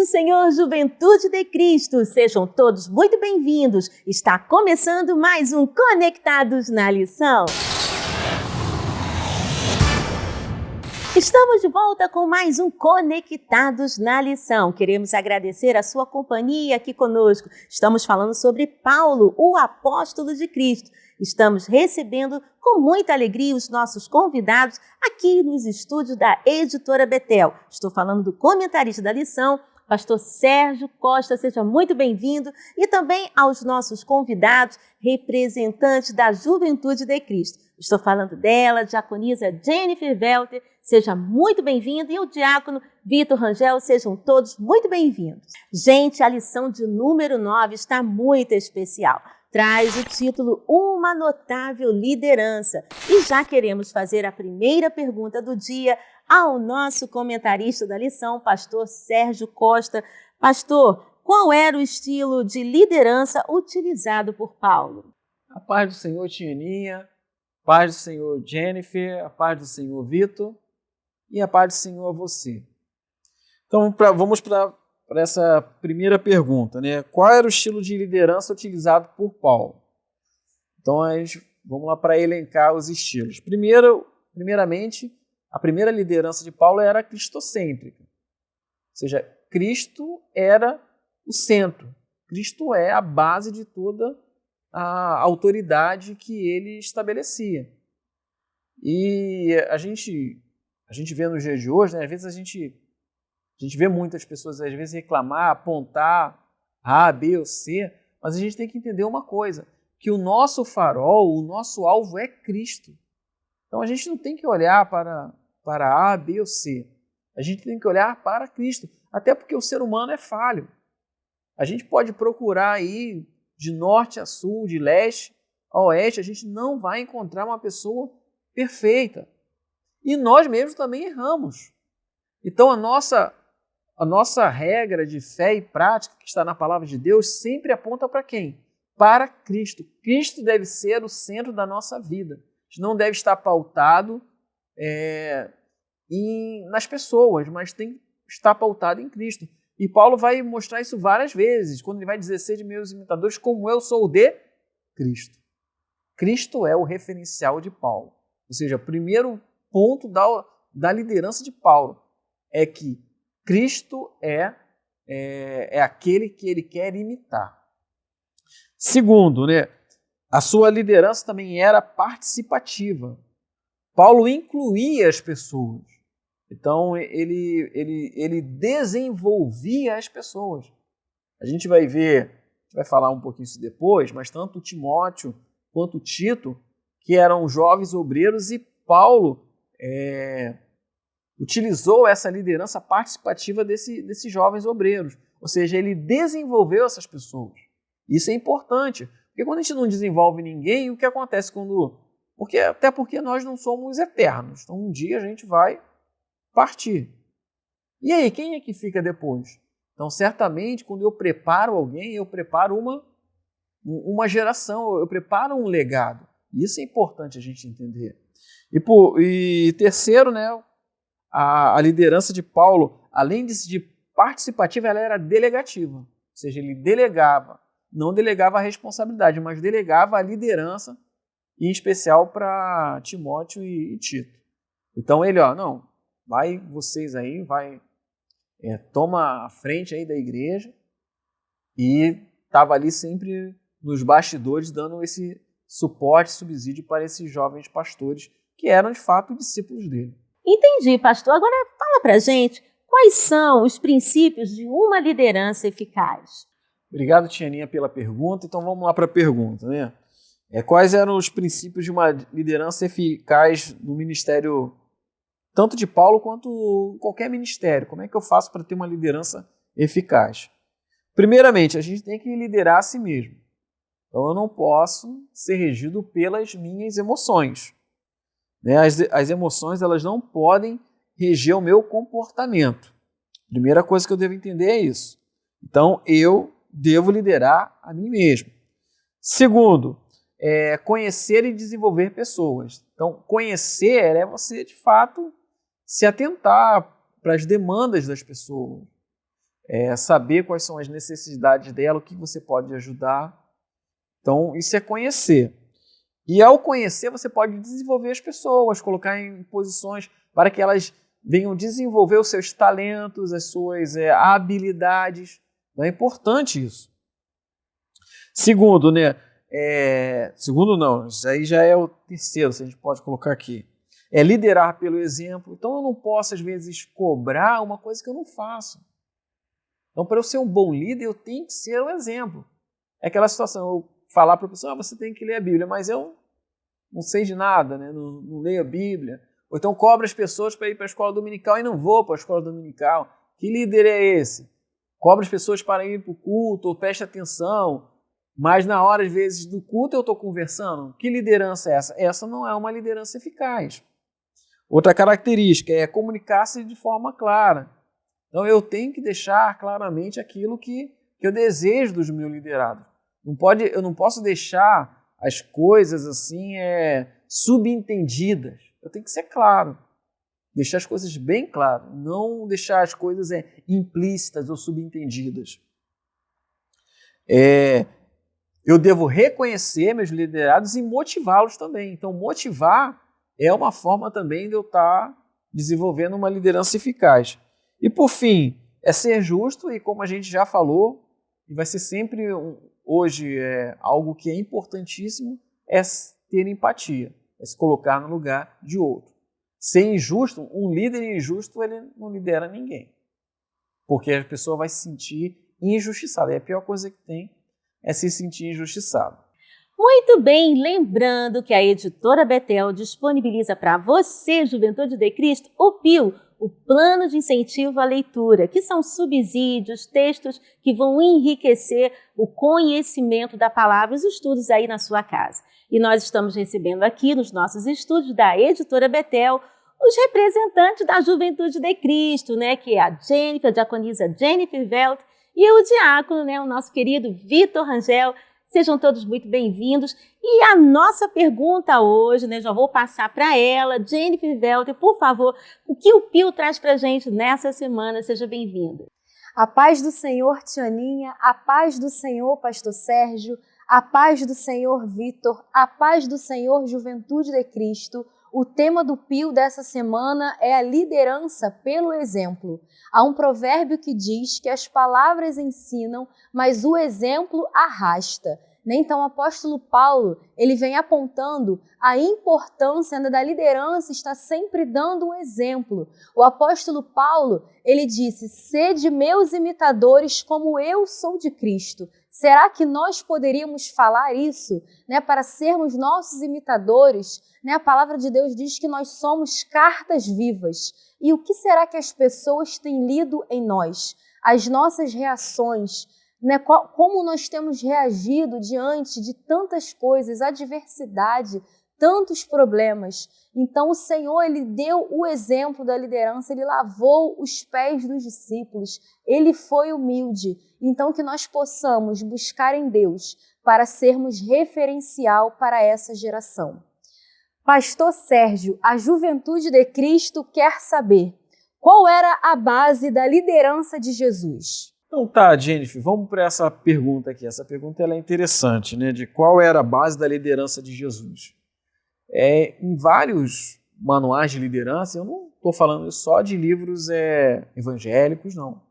do Senhor, Juventude de Cristo, sejam todos muito bem-vindos. Está começando mais um Conectados na Lição. Estamos de volta com mais um Conectados na Lição. Queremos agradecer a sua companhia aqui conosco. Estamos falando sobre Paulo, o apóstolo de Cristo. Estamos recebendo com muita alegria os nossos convidados aqui nos estúdios da Editora Betel. Estou falando do comentarista da lição, pastor Sérgio Costa, seja muito bem-vindo, e também aos nossos convidados, representantes da Juventude de Cristo. Estou falando dela, diaconisa Jennifer Welter, seja muito bem-vinda, e o diácono Vitor Rangel, sejam todos muito bem-vindos. Gente, a lição de número 9 está muito especial. Traz o título Uma Notável Liderança. E já queremos fazer a primeira pergunta do dia ao nosso comentarista da lição, pastor Sérgio Costa. Pastor, qual era o estilo de liderança utilizado por Paulo? A paz do Senhor, Tianinha, a paz do Senhor, Jennifer, a paz do Senhor, Vitor, e a paz do Senhor a você. Então, vamos para essa primeira pergunta, né? Qual era o estilo de liderança utilizado por Paulo? Então, vamos lá para elencar os estilos. Primeiramente, a primeira liderança de Paulo era cristocêntrica. Ou seja, Cristo era o centro. Cristo é a base de toda a autoridade que ele estabelecia. E a gente vê nos dias de hoje, né? Às vezes a gente vê muitas pessoas, às vezes, reclamar, apontar A, B ou C, mas a gente tem que entender uma coisa, que o nosso farol, o nosso alvo é Cristo. Então, a gente não tem que olhar para A, B ou C. A gente tem que olhar para Cristo, até porque o ser humano é falho. A gente pode procurar aí de norte a sul, de leste a oeste, a gente não vai encontrar uma pessoa perfeita. E nós mesmos também erramos. Então, a nossa regra de fé e prática, que está na palavra de Deus, sempre aponta para quem? Para Cristo. Cristo deve ser o centro da nossa vida. A gente não deve estar pautado nas pessoas, mas tem que estar pautado em Cristo. E Paulo vai mostrar isso várias vezes, quando ele vai dizer: sede meus imitadores, como eu sou o de Cristo. Cristo é o referencial de Paulo. Ou seja, o primeiro ponto da liderança de Paulo é que Cristo é aquele que ele quer imitar. Segundo, né, a sua liderança também era participativa. Paulo incluía as pessoas. Então, ele desenvolvia as pessoas. A gente vai falar um pouquinho isso depois, mas tanto Timóteo quanto Tito, que eram jovens obreiros, e Paulo utilizou essa liderança participativa desses jovens obreiros. Ou seja, ele desenvolveu essas pessoas. Isso é importante, porque quando a gente não desenvolve ninguém, o que acontece até porque nós não somos eternos. Então, um dia a gente vai partir. E aí, quem é que fica depois? Então, certamente, quando eu preparo alguém, eu preparo uma geração, eu preparo um legado. Isso é importante a gente entender. E terceiro, né, a liderança de Paulo, além de participativa, ela era delegativa. Ou seja, ele não delegava a responsabilidade, mas delegava a liderança, em especial para Timóteo e Tito. Então ele, não, vai vocês aí, toma a frente aí da igreja, e estava ali sempre nos bastidores dando esse suporte, subsídio para esses jovens pastores que eram de fato discípulos dele. Entendi, pastor. Agora fala pra gente quais são os princípios de uma liderança eficaz. Obrigado, Tianinha, pela pergunta. Então vamos lá para a pergunta, né? Quais eram os princípios de uma liderança eficaz no ministério, tanto de Paulo quanto qualquer ministério? Como é que eu faço para ter uma liderança eficaz? Primeiramente, a gente tem que liderar a si mesmo. Então eu não posso ser regido pelas minhas emoções. As emoções, elas não podem reger o meu comportamento. Primeira coisa que eu devo entender é isso. Então, eu devo liderar a mim mesmo. Segundo, conhecer e desenvolver pessoas. Então, conhecer é você, de fato, se atentar para as demandas das pessoas. saber quais são as necessidades dela, o que você pode ajudar. Então, isso é conhecer. E ao conhecer, você pode desenvolver as pessoas, colocar em posições para que elas venham desenvolver os seus talentos, as suas habilidades. É importante isso. Segundo, segundo não, isso aí já é o terceiro, se a gente pode colocar aqui. É liderar pelo exemplo. Então eu não posso, às vezes, cobrar uma coisa que eu não faço. Então, para eu ser um bom líder, eu tenho que ser o exemplo. É aquela situação, eu falar para a pessoa, você tem que ler a Bíblia, mas eu não sei de nada, né? Não leio a Bíblia. Ou então cobro as pessoas para ir para a escola dominical e não vou para a escola dominical. Que líder é esse? Cobro as pessoas para ir para o culto, ou preste atenção, mas na hora, às vezes, do culto eu estou conversando. Que liderança é essa? Essa não é uma liderança eficaz. Outra característica é comunicar-se de forma clara. Então eu tenho que deixar claramente aquilo que eu desejo dos meus liderados. Eu não posso deixar as coisas assim subentendidas. Eu tenho que ser claro. Deixar as coisas bem claras. Não deixar as coisas implícitas ou subentendidas. Eu devo reconhecer meus liderados e motivá-los também. Então, motivar é uma forma também de eu estar desenvolvendo uma liderança eficaz. E, por fim, é ser justo e, como a gente já falou, e vai ser sempre hoje algo que é importantíssimo, é ter empatia, é se colocar no lugar de outro. Ser injusto, um líder injusto, ele não lidera ninguém, porque a pessoa vai se sentir injustiçada. E a pior coisa que tem é se sentir injustiçado. Muito bem, lembrando que a Editora Betel disponibiliza para você, Juventude de Cristo, o PIL, o Plano de Incentivo à Leitura, que são subsídios, textos que vão enriquecer o conhecimento da palavra e os estudos aí na sua casa. E nós estamos recebendo aqui nos nossos estúdios da Editora Betel os representantes da Juventude de Cristo, né, que é a Jennifer, a diaconisa Jennifer Velt, e o diácono, né, o nosso querido Vitor Rangel. Sejam todos muito bem-vindos. E a nossa pergunta hoje, né, já vou passar para ela, Jennifer Velter, por favor, o que o PIL traz para a gente nessa semana? Seja bem-vinda. A paz do Senhor, Tianinha, a paz do Senhor, Pastor Sérgio, a paz do Senhor, Vitor, a paz do Senhor, Juventude de Cristo. O tema do PIL dessa semana é a liderança pelo exemplo. Há um provérbio que diz que as palavras ensinam, mas o exemplo arrasta. Então, o apóstolo Paulo, ele vem apontando a importância da liderança, está sempre dando um exemplo. O apóstolo Paulo, ele disse, sede meus imitadores como eu sou de Cristo. Será que nós poderíamos falar isso, né, para sermos nossos imitadores? Né, a palavra de Deus diz que nós somos cartas vivas. E o que será que as pessoas têm lido em nós? As nossas reações, né, como nós temos reagido diante de tantas coisas, adversidade, tantos problemas. Então o Senhor, ele deu o exemplo da liderança, ele lavou os pés dos discípulos, ele foi humilde. Então que nós possamos buscar em Deus para sermos referencial para essa geração. Pastor Sérgio, a Juventude de Cristo quer saber qual era a base da liderança de Jesus. Então tá, Jennifer, vamos para essa pergunta aqui. Essa pergunta ela é interessante, né? De qual era a base da liderança de Jesus. Em vários manuais de liderança, eu não estou falando só de livros evangélicos, não,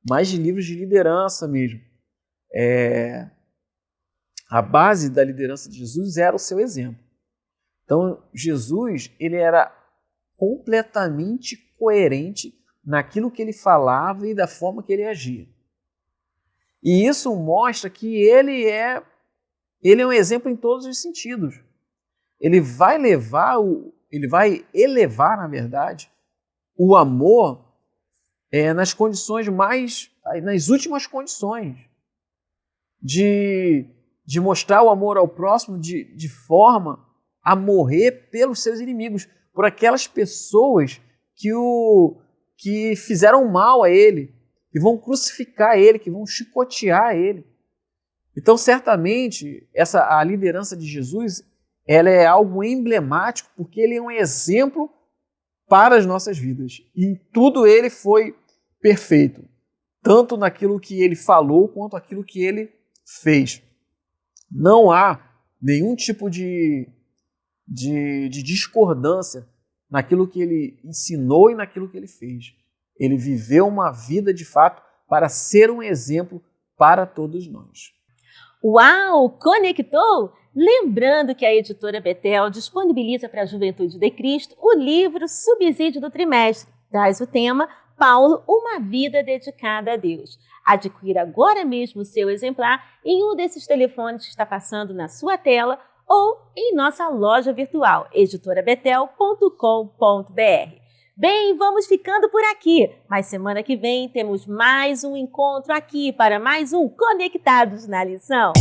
mas de livros de liderança mesmo. A base da liderança de Jesus era o seu exemplo. Então, Jesus, ele era completamente coerente naquilo que ele falava e da forma que ele agia. E isso mostra que ele é um exemplo em todos os sentidos. Ele vai elevar, na verdade, o amor nas condições nas últimas condições. De mostrar o amor ao próximo de forma a morrer pelos seus inimigos, por aquelas pessoas que fizeram mal a ele, que vão crucificar ele, que vão chicotear ele. Então, certamente, a liderança de Jesus, ela é algo emblemático, porque ele é um exemplo para as nossas vidas. E em tudo ele foi perfeito. tanto naquilo que ele falou quanto naquilo que ele fez. Não há nenhum tipo de discordância naquilo que ele ensinou e naquilo que ele fez. Ele viveu uma vida de fato para ser um exemplo para todos nós. Uau! Conectou? Lembrando que a editora Betel disponibiliza para a Juventude de Cristo o livro Subsídio do Trimestre. Traz o tema Paulo, uma vida dedicada a Deus. Adquira agora mesmo o seu exemplar em um desses telefones que está passando na sua tela ou em nossa loja virtual, editorabetel.com.br. Bem, vamos ficando por aqui, mas semana que vem temos mais um encontro aqui para mais um Conectados na Lição.